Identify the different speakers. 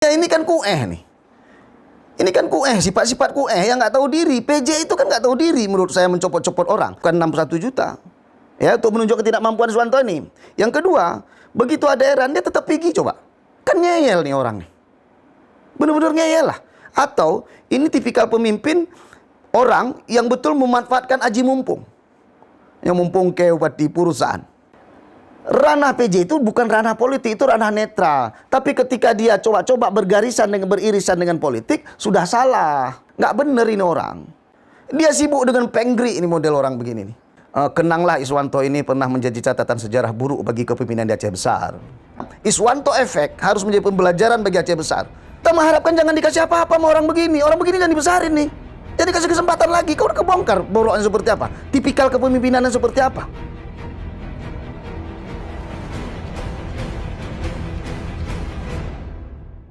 Speaker 1: Ya ini kan kueh nih. Ini kan kueh, sifat-sifat kueh yang nggak tahu diri. PJ itu kan nggak tahu diri menurut saya mencopot-copot orang. Bukan 61 juta. Ya, untuk menunjuk ketidakmampuan Iswanto ini. Yang kedua, begitu ada eran dia tetap pergi coba. Kan ngeyel nih orang nih. Benar-benar ngeyel lah. Atau ini tipikal pemimpin orang yang betul memanfaatkan aji mumpung. Yang mumpung ke bupati perusahaan. Ranah PJ itu bukan ranah politik, itu ranah netral. Tapi ketika dia coba-coba beririsan dengan politik, sudah salah. Nggak bener ini orang. Dia sibuk dengan penggri ini model orang begini nih. Kenanglah Iswanto ini pernah menjadi catatan sejarah buruk bagi kepemimpinan di Aceh Besar. Iswanto efek harus menjadi pembelajaran bagi Aceh Besar. Kita mengharapkan jangan dikasih apa-apa sama orang begini. Orang begini jangan dibesarin nih. Jadi kasih kesempatan lagi. Kau udah kebongkar boroknya seperti apa. Tipikal kepemimpinannya seperti apa.